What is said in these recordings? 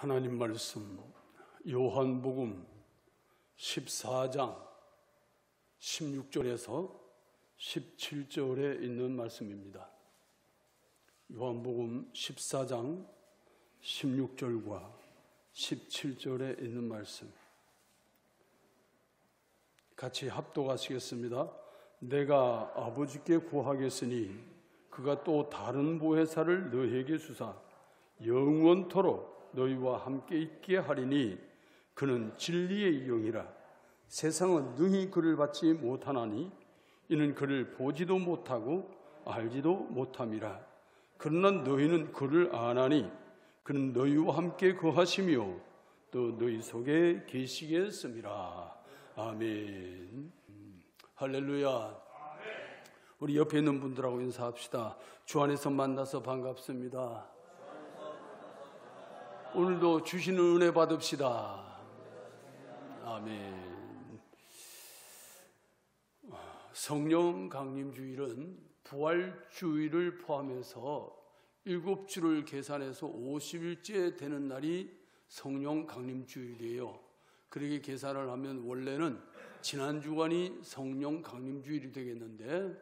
하나님 말씀 요한복음 14장 16절에서 17절에 있는 말씀입니다. 요한복음 14장 16절과 17절에 있는 말씀 같이 합독하시겠습니다. 내가 아버지께 구하겠으니 그가 또 다른 보혜사를 너희에게 주사 영원토록 너희와 함께 있게 하리니 그는 진리의 영이라. 세상은 능히 그를 받지 못하나니 이는 그를 보지도 못하고 알지도 못함이라. 그러나 너희는 그를 아나니 그는 너희와 함께 거하시며 또 너희 속에 계시겠음이라. 아멘. 할렐루야. 우리 옆에 있는 분들하고 인사합시다. 주 안에서 만나서 반갑습니다. 오늘도 주시는 은혜 받읍시다. 아멘. 성령 강림 주일은 부활 주일을 포함해서 7주를 계산해서 50일째 되는 날이 성령 강림 주일이에요. 그렇게 계산을 하면 원래는 지난 주간이 성령 강림 주일이 되겠는데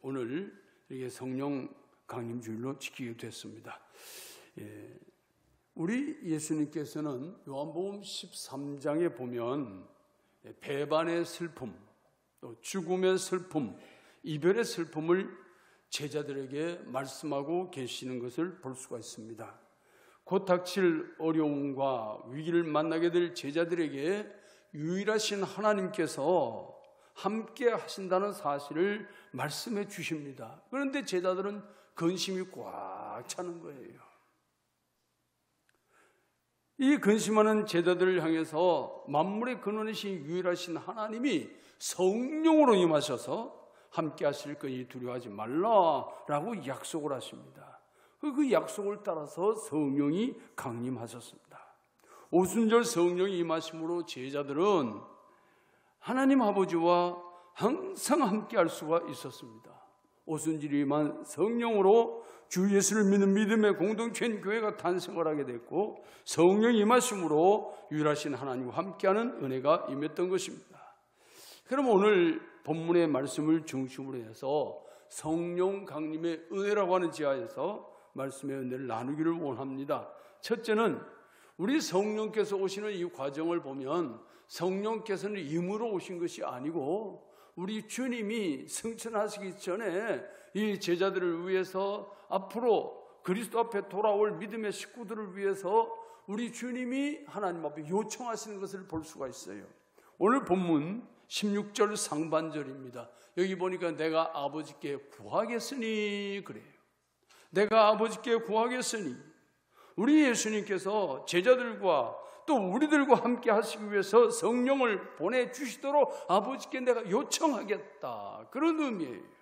오늘 이렇게 성령 강림 주일로 지키게 됐습니다. 우리 예수님께서는 요한복음 13장에 보면 배반의 슬픔, 또 죽음의 슬픔, 이별의 슬픔을 제자들에게 말씀하고 계시는 것을 볼 수가 있습니다. 곧 닥칠 어려움과 위기를 만나게 될 제자들에게 유일하신 하나님께서 함께 하신다는 사실을 말씀해 주십니다. 그런데 제자들은 근심이 꽉 차는 거예요. 이 근심하는 제자들을 향해서 만물의 근원이신 유일하신 하나님이 성령으로 임하셔서 함께 하실 거니 두려워하지 말라라고 약속을 하십니다. 그 약속을 따라서 성령이 강림하셨습니다. 오순절 성령이 임하심으로 제자들은 하나님 아버지와 항상 함께 할 수가 있었습니다. 오순절이만 성령으로 주 예수를 믿는 믿음의 공동체인 교회가 탄생을 하게 됐고 성령이 임하심으로 유일하신 하나님과 함께하는 은혜가 임했던 것입니다. 그럼 오늘 본문의 말씀을 중심으로 해서 성령 강림의 은혜라고 하는 지하에서 말씀의 은혜를 나누기를 원합니다. 첫째는 우리 성령께서 오시는 이 과정을 보면 성령께서는 임으로 오신 것이 아니고 우리 주님이 승천하시기 전에 이 제자들을 위해서 앞으로 그리스도 앞에 돌아올 믿음의 식구들을 위해서 우리 주님이 하나님 앞에 요청하시는 것을 볼 수가 있어요. 오늘 본문 16절 상반절입니다. 여기 보니까 내가 아버지께 구하겠으니 그래요. 내가 아버지께 구하겠으니 우리 예수님께서 제자들과 또 우리들과 함께 하시기 위해서 성령을 보내주시도록 아버지께 내가 요청하겠다. 그런 의미예요.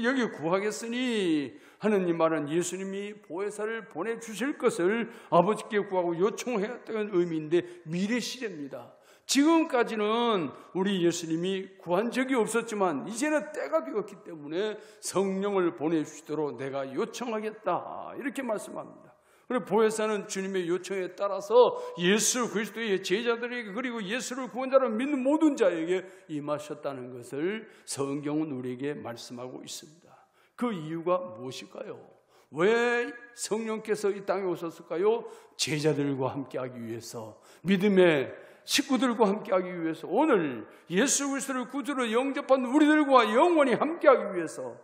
여기 구하겠으니 하는 이 말은 예수님이 보혜사를 보내주실 것을 아버지께 구하고 요청했다는 의미인데 미래 시제입니다. 지금까지는 우리 예수님이 구한 적이 없었지만 이제는 때가 되었기 때문에 성령을 보내주시도록 내가 요청하겠다. 이렇게 말씀합니다. 그리고 보혜사는 주님의 요청에 따라서 예수 그리스도의 제자들에게 그리고 예수를 구원자로 믿는 모든 자에게 임하셨다는 것을 성경은 우리에게 말씀하고 있습니다. 그 이유가 무엇일까요? 왜 성령께서 이 땅에 오셨을까요? 제자들과 함께하기 위해서, 믿음의 식구들과 함께하기 위해서, 오늘 예수 그리스도를 구주로 영접한 우리들과 영원히 함께하기 위해서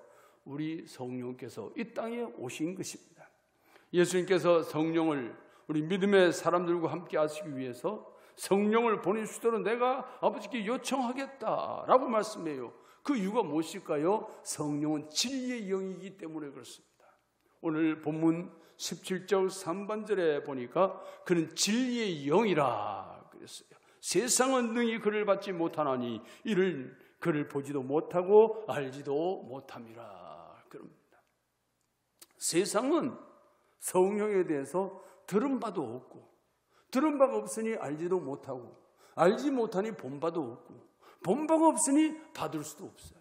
우리 성령께서 이 땅에 오신 것입니다. 예수님께서 성령을 우리 믿음의 사람들과 함께 하시기 위해서 성령을 보내주시도록 내가 아버지께 요청하겠다라고 말씀해요. 그 이유가 무엇일까요? 성령은 진리의 영이기 때문에 그렇습니다. 오늘 본문 17절 3반절에 보니까 그는 진리의 영이라 그랬어요. 세상은 능히 그를 받지 못하나니 이를 그를 보지도 못하고 알지도 못함이라 그럽니다. 세상은 성령에 대해서 들은 바도 없고 들은 바가 없으니 알지도 못하고 알지 못하니 본 바도 없고 본 바가 없으니 받을 수도 없어요.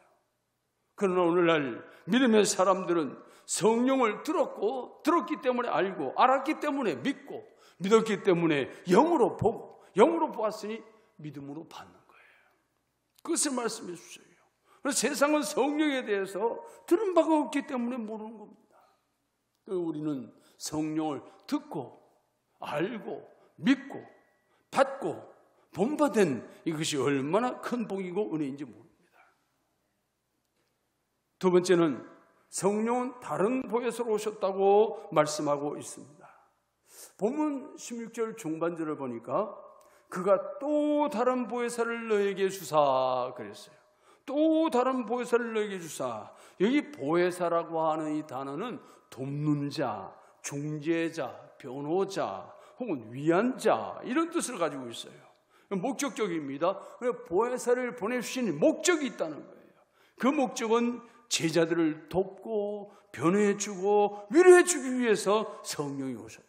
그러나 오늘날 믿음의 사람들은 성령을 들었기 때문에 알고 알았기 때문에 믿고 믿었기 때문에 영으로 보고, 영으로 보았으니 믿음으로 받는 거예요. 그것을 말씀해 주셔요. 그래서 세상은 성령에 대해서 들은 바가 없기 때문에 모르는 겁니다. 우리는 성령을 듣고 알고 믿고 받고 본받은 이것이 얼마나 큰 복이고 은혜인지 모릅니다. 두 번째는 성령은 다른 보혜사로 오셨다고 말씀하고 있습니다. 본문 16절 중반절을 보니까 그가 또 다른 보혜사를 너에게 주사 그랬어요. 또 다른 보혜사를 너에게 주사. 여기 보혜사라고 하는 이 단어는 돕는 자, 중재자, 변호자 혹은 위안자 이런 뜻을 가지고 있어요. 목적적입니다. 보혜사를 보내주신 목적이 있다는 거예요. 그 목적은 제자들을 돕고 변호해주고 위로해주기 위해서 성령이 오셨다.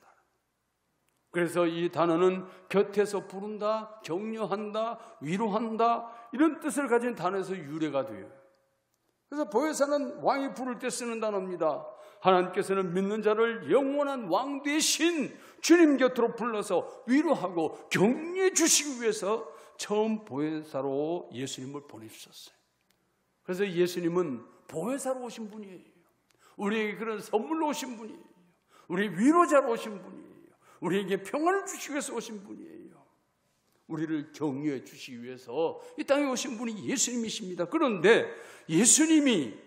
그래서 이 단어는 곁에서 부른다, 격려한다, 위로한다 이런 뜻을 가진 단어에서 유래가 돼요. 그래서 보혜사는 왕이 부를 때 쓰는 단어입니다. 하나님께서는 믿는 자를 영원한 왕 되신 주님 곁으로 불러서 위로하고 격려해 주시기 위해서 처음 보혜사로 예수님을 보내주셨어요. 그래서 예수님은 보혜사로 오신 분이에요. 우리에게 그런 선물로 오신 분이에요. 우리 위로자로 오신 분이에요. 우리에게 평안을 주시기 위해서 오신 분이에요. 우리를 격려해 주시기 위해서 이 땅에 오신 분이 예수님이십니다. 그런데 예수님이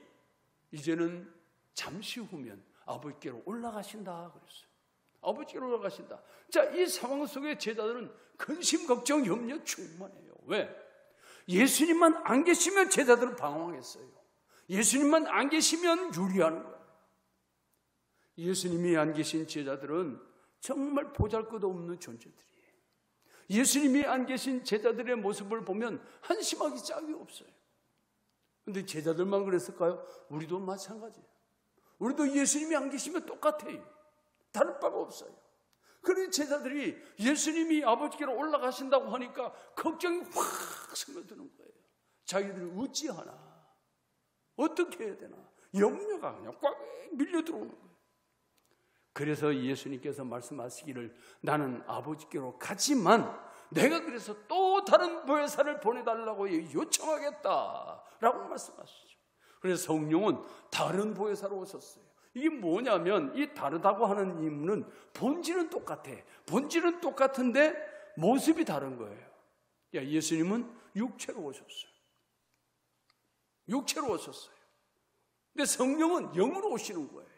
이제는 잠시 후면 아버지께로 올라가신다 그랬어요. 아버지께로 올라가신다. 자, 이 상황 속에 제자들은 근심, 걱정, 염려 충만해요. 왜? 예수님만 안 계시면 제자들은 방황했어요. 예수님만 안 계시면 유리하는 거예요. 예수님이 안 계신 제자들은 정말 보잘것없는 존재들이에요. 예수님이 안 계신 제자들의 모습을 보면 한심하기 짝이 없어요. 그런데 제자들만 그랬을까요? 우리도 마찬가지예요. 우리도 예수님이 안 계시면 똑같아요. 다를 바가 없어요. 그러니 제자들이 예수님이 아버지께로 올라가신다고 하니까 걱정이 확 스며드는 거예요. 자기들이 어찌하나, 어떻게 해야 되나, 염려가 그냥 꽉 밀려 들어오는 거예요. 그래서 예수님께서 말씀하시기를 나는 아버지께로 가지만 내가 그래서 또 다른 보혜사를 보내달라고 요청하겠다라고 말씀하시죠. 그래서 성령은 다른 보혜사로 오셨어요. 이게 뭐냐면 이 다르다고 하는 의미는 본질은 똑같아. 본질은 똑같은데 모습이 다른 거예요. 예수님은 육체로 오셨어요. 육체로 오셨어요. 근데 성령은 영으로 오시는 거예요.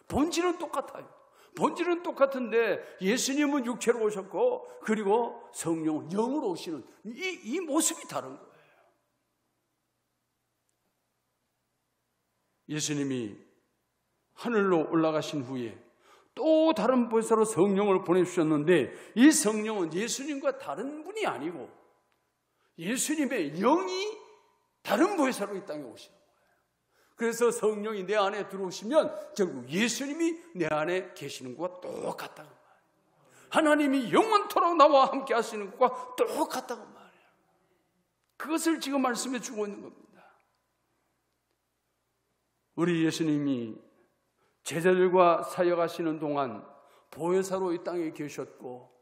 본질은 똑같아요. 본질은 똑같은데 예수님은 육체로 오셨고 그리고 성령은 영으로 오시는 이 모습이 다른 거예요. 예수님이 하늘로 올라가신 후에 또 다른 보혜사로 성령을 보내주셨는데 이 성령은 예수님과 다른 분이 아니고 예수님의 영이 다른 보혜사로 이 땅에 오시는 거예요. 그래서 성령이 내 안에 들어오시면 결국 예수님이 내 안에 계시는 것과 똑같다고 말해요. 하나님이 영원토록 나와 함께 하시는 것과 똑같다고 말해요. 그것을 지금 말씀해 주고 있는 겁니다. 우리 예수님이 제자들과 사역하시는 동안 보혜사로 이 땅에 계셨고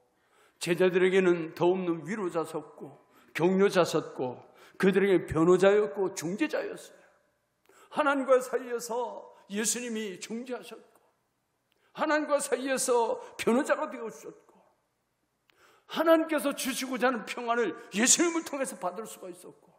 제자들에게는 더없는 위로자셨고 격려자셨고 그들에게 변호자였고 중재자였어요. 하나님과 사이에서 예수님이 중재하셨고 하나님과 사이에서 변호자가 되어주셨고 하나님께서 주시고자 하는 평안을 예수님을 통해서 받을 수가 있었고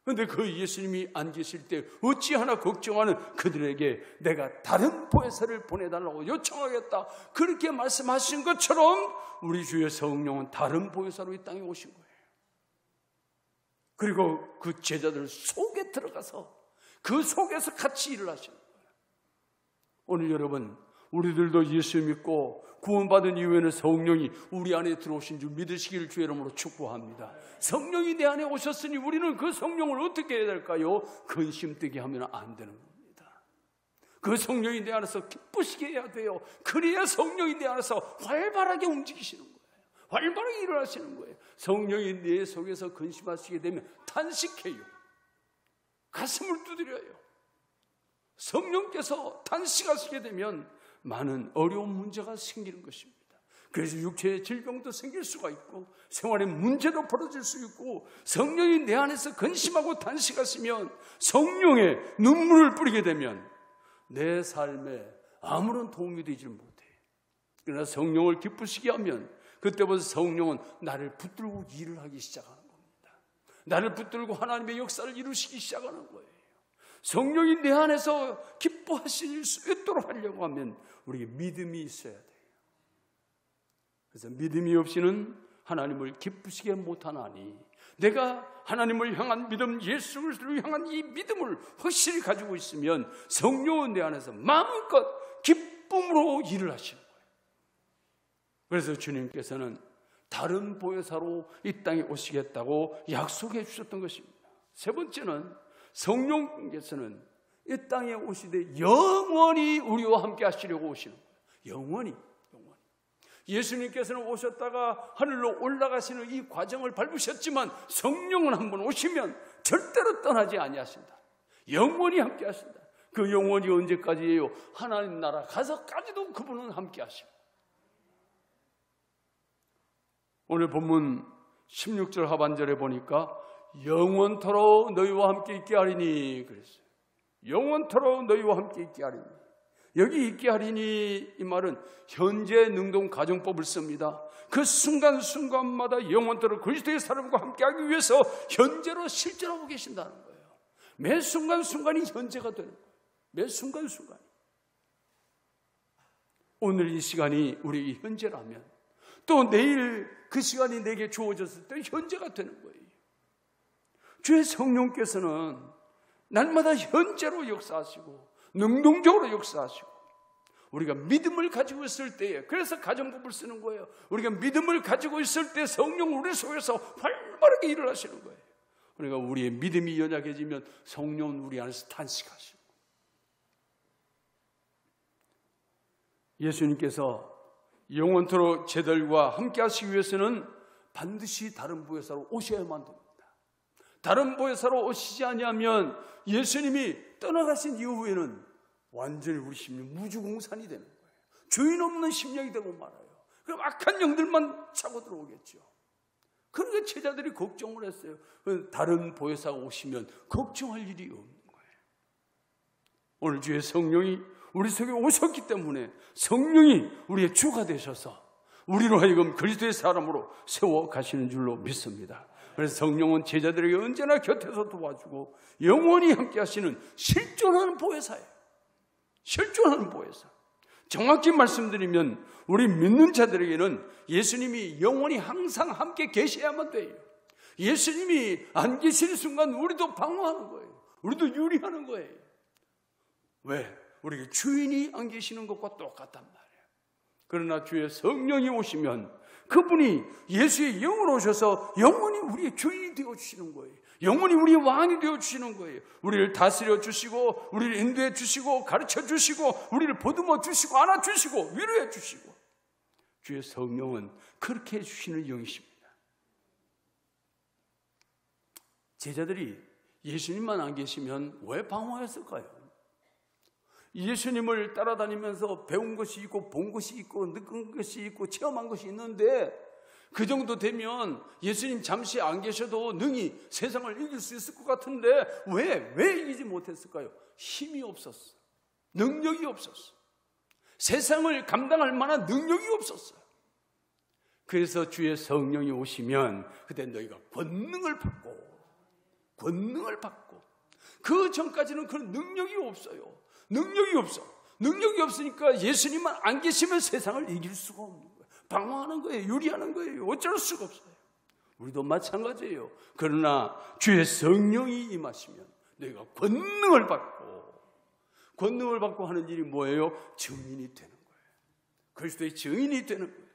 그런데 그 예수님이 안 계실 때 어찌하나 걱정하는 그들에게 내가 다른 보혜사를 보내달라고 요청하겠다 그렇게 말씀하신 것처럼 우리 주의 성령은 다른 보혜사로 이 땅에 오신 거예요. 그리고 그 제자들 속에 들어가서 그 속에서 같이 일을 하시는 거예요. 오늘 여러분 우리들도 예수 믿고 구원받은 이후에는 성령이 우리 안에 들어오신 줄 믿으시기를 주의 이름으로 축복합니다. 성령이 내 안에 오셨으니 우리는 그 성령을 어떻게 해야 될까요? 근심되게 하면 안 되는 겁니다. 그 성령이 내 안에서 기쁘시게 해야 돼요. 그래야 성령이 내 안에서 활발하게 움직이시는 거예요. 활발하게 일어나시는 거예요. 성령이 내 속에서 근심하시게 되면 탄식해요. 가슴을 두드려요. 성령께서 탄식하시게 되면 많은 어려운 문제가 생기는 것입니다. 그래서 육체의 질병도 생길 수가 있고 생활의 문제도 벌어질 수 있고 성령이 내 안에서 근심하고 탄식하시면 성령의 눈물을 뿌리게 되면 내 삶에 아무런 도움이 되지 못해. 그러나 성령을 기쁘시게 하면 그때부터 성령은 나를 붙들고 일을 하기 시작하는 겁니다. 나를 붙들고 하나님의 역사를 이루시기 시작하는 거예요. 성령이 내 안에서 기뻐하실 수 있도록 하려고 하면 우리에게 믿음이 있어야 돼요. 그래서 믿음이 없이는 하나님을 기쁘시게 못하나니 내가 하나님을 향한 믿음, 예수 그리스도를 향한 이 믿음을 확실히 가지고 있으면 성령은 내 안에서 마음껏 기쁨으로 일을 하시는 거예요. 그래서 주님께서는 다른 보혜사로 이 땅에 오시겠다고 약속해 주셨던 것입니다. 세 번째는 성령께서는 이 땅에 오시되 영원히 우리와 함께 하시려고 오시는 거예요. 영원히. 예수님께서는 오셨다가 하늘로 올라가시는 이 과정을 밟으셨지만 성령은 한번 오시면 절대로 떠나지 아니하신다. 영원히 함께 하신다. 그 영원히 언제까지예요? 하나님 나라 가서까지도 그분은 함께 하십니다. 오늘 본문 16절 하반절에 보니까 영원토록 너희와 함께 있게 하리니 그랬어요. 영원토록 너희와 함께 있게 하리니. 여기 있게 하리니 이 말은 현재 능동 가정법을 씁니다. 그 순간순간마다 영원토록 그리스도의 사람과 함께하기 위해서 현재로 실천하고 계신다는 거예요. 매 순간순간이 현재가 되는 거예요. 매 순간순간이. 오늘 이 시간이 우리 현재라면 또 내일 그 시간이 내게 주어졌을 때 현재가 되는 거예요. 주의 성령께서는 날마다 현재로 역사하시고 능동적으로 역사하시고 우리가 믿음을 가지고 있을 때에 그래서 가정법을 쓰는 거예요. 우리가 믿음을 가지고 있을 때 성령 우리 속에서 활발하게 일을 하시는 거예요. 그러니까 우리의 믿음이 연약해지면 성령은 우리 안에서 탄식하시고 예수님께서 영원토록 제들과 함께 하시기 위해서는 반드시 다른 보혜사로 오셔야만 됩니다. 다른 보혜사로 오시지 아니하면 예수님이 떠나가신 이후에는 완전히 우리 심령 무주공산이 되는 거예요. 주인 없는 심령이 되고 말아요. 그럼 악한 영들만 차고 들어오겠죠. 그러니까 제자들이 걱정을 했어요. 다른 보혜사가 오시면 걱정할 일이 없는 거예요. 오늘 주의 성령이 우리 속에 오셨기 때문에 성령이 우리의 주가 되셔서 우리로 하여금 그리스도의 사람으로 세워가시는 줄로 믿습니다. 그래서 성령은 제자들에게 언제나 곁에서 도와주고 영원히 함께 하시는 실존하는 보혜사예요. 실존하는 보혜사. 정확히 말씀드리면 우리 믿는 자들에게는 예수님이 영원히 항상 함께 계셔야만 돼요. 예수님이 안 계시는 순간 우리도 방어하는 거예요. 우리도 유리하는 거예요. 왜? 우리 주인이 안 계시는 것과 똑같단 말이에요. 그러나 주의 성령이 오시면 그분이 예수의 영으로 오셔서 영원히 우리의 주인이 되어주시는 거예요. 영원히 우리의 왕이 되어주시는 거예요. 우리를 다스려 주시고 우리를 인도해 주시고 가르쳐 주시고 우리를 보듬어 주시고 안아주시고 위로해 주시고 주의 성령은 그렇게 해주시는 영이십니다. 제자들이 예수님만 안 계시면 왜 방황했을까요? 예수님을 따라다니면서 배운 것이 있고 본 것이 있고 느낀 것이 있고 체험한 것이 있는데 그 정도 되면 예수님 잠시 안 계셔도 능히 세상을 이길 수 있을 것 같은데 왜 이기지 못했을까요? 힘이 없었어. 능력이 없었어. 세상을 감당할 만한 능력이 없었어요. 그래서 주의 성령이 오시면 그때 너희가 권능을 받고 그 전까지는 그런 능력이 없어요. 능력이 없어. 능력이 없으니까 예수님만 안 계시면 세상을 이길 수가 없는 거예요. 방어하는 거예요. 유리하는 거예요. 어쩔 수가 없어요. 우리도 마찬가지예요. 그러나 주의 성령이 임하시면 너희가 권능을 받고 하는 일이 뭐예요? 증인이 되는 거예요. 그리스도의 증인이 되는 거예요.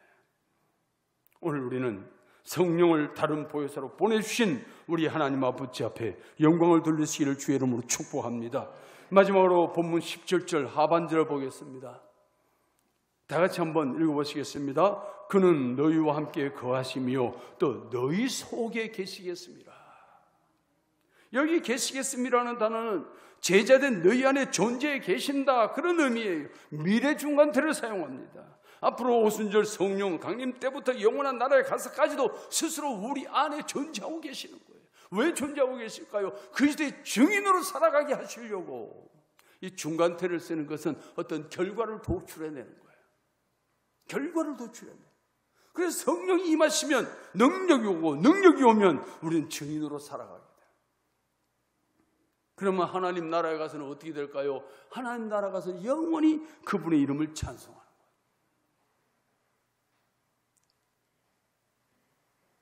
오늘 우리는 성령을 다른 보혜사로 보내주신 우리 하나님 아버지 앞에 영광을 돌리시기를 주의 이름으로 축복합니다. 마지막으로 본문 17절 하반절을 보겠습니다. 다 같이 한번 읽어보시겠습니다. 그는 너희와 함께 거하시며 또 너희 속에 계시겠습니다. 여기 계시겠습니다라는 단어는 제자된 너희 안에 존재해 계신다 그런 의미예요. 미래 중간태를 사용합니다. 앞으로 오순절 성령 강림 때부터 영원한 나라에 가서까지도 스스로 우리 안에 존재하고 계시는 거예요. 왜 존재하고 계실까요? 그리스도의 증인으로 살아가게 하시려고. 이 중간태를 쓰는 것은 어떤 결과를 도출해내는 거예요. 결과를 도출해내는. 그래서 성령이 임하시면 능력이 오고, 능력이 오면 우리는 증인으로 살아가게 돼요. 그러면 하나님 나라에 가서는 어떻게 될까요? 하나님 나라에 가서 영원히 그분의 이름을 찬송하는 거예요.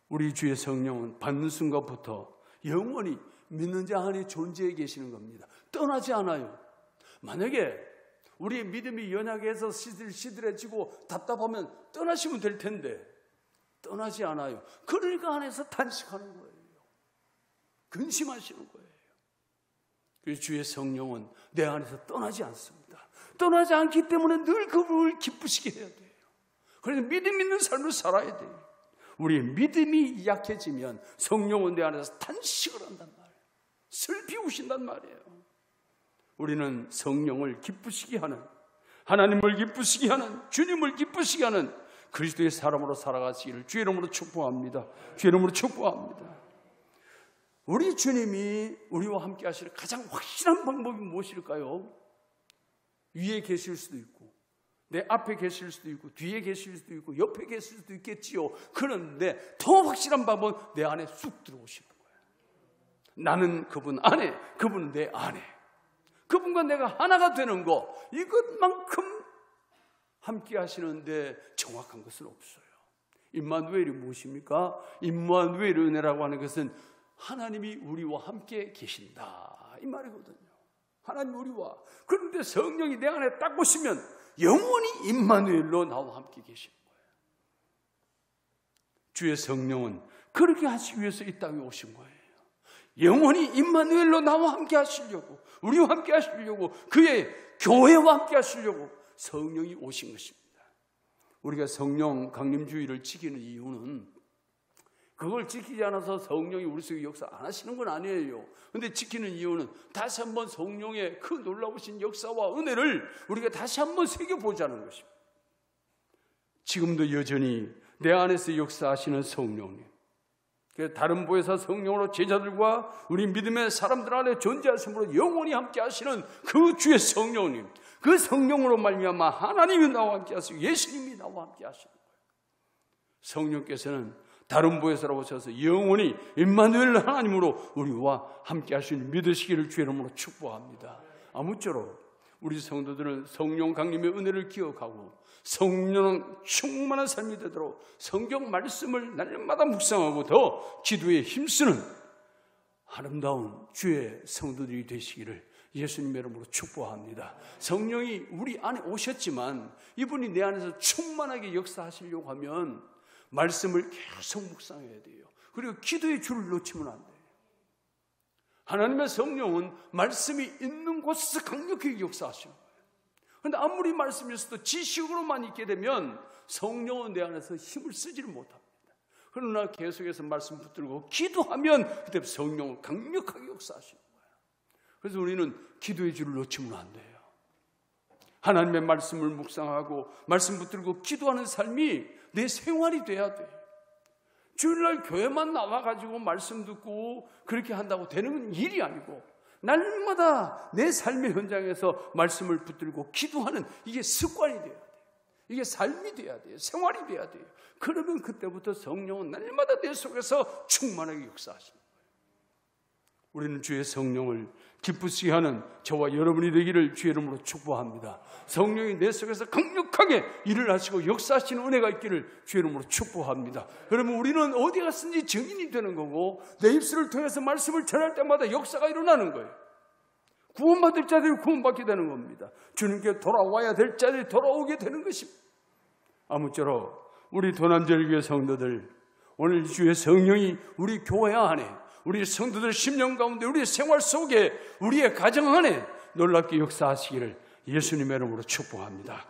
우리 주의 성령은 받는 순간부터 영원히 믿는 자 안에 존재해 계시는 겁니다. 떠나지 않아요. 만약에 우리의 믿음이 연약해서 시들시들해지고 답답하면 떠나시면 될 텐데 떠나지 않아요. 그러니까 안에서 탄식하는 거예요. 근심하시는 거예요. 그래서 주의 성령은 내 안에서 떠나지 않습니다. 떠나지 않기 때문에 늘 그분을 기쁘시게 해야 돼요. 그래서 믿음 있는 삶을 살아야 돼요. 우리의 믿음이 약해지면 성령은 내 안에서 탄식을 한단 말이에요. 슬피 우신단 말이에요. 우리는 성령을 기쁘시게 하는, 하나님을 기쁘시게 하는, 주님을 기쁘시게 하는 그리스도의 사람으로 살아가시기를 주의 이름으로 축복합니다. 주의 이름으로 축복합니다. 우리 주님이 우리와 함께 하실 가장 확실한 방법이 무엇일까요? 위에 계실 수도 있고, 내 앞에 계실 수도 있고, 뒤에 계실 수도 있고, 옆에 계실 수도 있겠지요. 그런데 더 확실한 방법은 내 안에 쑥 들어오시는 거예요. 나는 그분 안에, 그분은 내 안에. 그분과 내가 하나가 되는 거, 이것만큼 함께 하시는데 정확한 것은 없어요. 임마누엘이 무엇입니까? 임마누엘의 은혜라고 하는 것은 하나님이 우리와 함께 계신다, 이 말이거든요. 하나님 우리와. 그런데 성령이 내 안에 딱 오시면 영원히 임마누엘로 나와 함께 계시는 거예요. 주의 성령은 그렇게 하시기 위해서 이 땅에 오신 거예요. 영원히 임마누엘로 나와 함께 하시려고, 우리와 함께 하시려고, 그의 교회와 함께 하시려고 성령이 오신 것입니다. 우리가 성령 강림주의를 지키는 이유는 그걸 지키지 않아서 성령이 우리 속에 역사 안 하시는 건 아니에요. 그런데 지키는 이유는 다시 한번 성령의 그 놀라우신 역사와 은혜를 우리가 다시 한번 새겨보자는 것입니다. 지금도 여전히 내 안에서 역사하시는 성령님, 다른 보혜사 성령으로 제자들과 우리 믿음의 사람들 안에 존재하심으로 영원히 함께 하시는 그 주의 성령님, 그 성령으로 말미암아 하나님이 나와 함께 하시고 예수님이 나와 함께 하시는 거예요. 성령께서는 다른 보혜사로 오셔서 영원히 임마누엘 하나님으로 우리와 함께 하시는 믿으시기를 주의 이름으로 축복합니다. 아무쪼록 우리 성도들은 성령 강림의 은혜를 기억하고 성령 충만한 삶이 되도록 성경 말씀을 날마다 묵상하고 더 기도에 힘쓰는 아름다운 주의 성도들이 되시기를 예수님의 이름으로 축복합니다. 성령이 우리 안에 오셨지만 이분이 내 안에서 충만하게 역사하시려고 하면 말씀을 계속 묵상해야 돼요. 그리고 기도의 줄을 놓치면 안 돼요. 하나님의 성령은 말씀이 있는 곳에서 강력하게 역사하시는 거예요. 그런데 아무리 말씀이 있어도 지식으로만 있게 되면 성령은 내 안에서 힘을 쓰지를 못합니다. 그러나 계속해서 말씀 붙들고 기도하면 그때 성령은 강력하게 역사하시는 거예요. 그래서 우리는 기도의 줄을 놓치면 안 돼요. 하나님의 말씀을 묵상하고 말씀 붙들고 기도하는 삶이 내 생활이 돼야 돼요. 주일날 교회만 나와가지고 말씀 듣고 그렇게 한다고 되는 일이 아니고 날마다 내 삶의 현장에서 말씀을 붙들고 기도하는 이게 습관이 돼야 돼요. 이게 삶이 돼야 돼요. 생활이 돼야 돼요. 그러면 그때부터 성령은 날마다 내 속에서 충만하게 역사하십니다. 우리는 주의 성령을 기쁘시게 하는 저와 여러분이 되기를 주의 이름으로 축복합니다. 성령이 내 속에서 강력하게 일을 하시고 역사하시는 은혜가 있기를 주의 이름으로 축복합니다. 그러면 우리는 어디 갔든지 증인이 되는 거고 내 입술을 통해서 말씀을 전할 때마다 역사가 일어나는 거예요. 구원받을 자들이 구원받게 되는 겁니다. 주님께 돌아와야 될 자들이 돌아오게 되는 것입니다. 아무쪼록 우리 도남절교회 성도들, 오늘 주의 성령이 우리 교회 안에, 우리 성도들 심령 가운데, 우리의 생활 속에, 우리의 가정 안에 놀랍게 역사하시기를 예수님의 이름으로 축복합니다.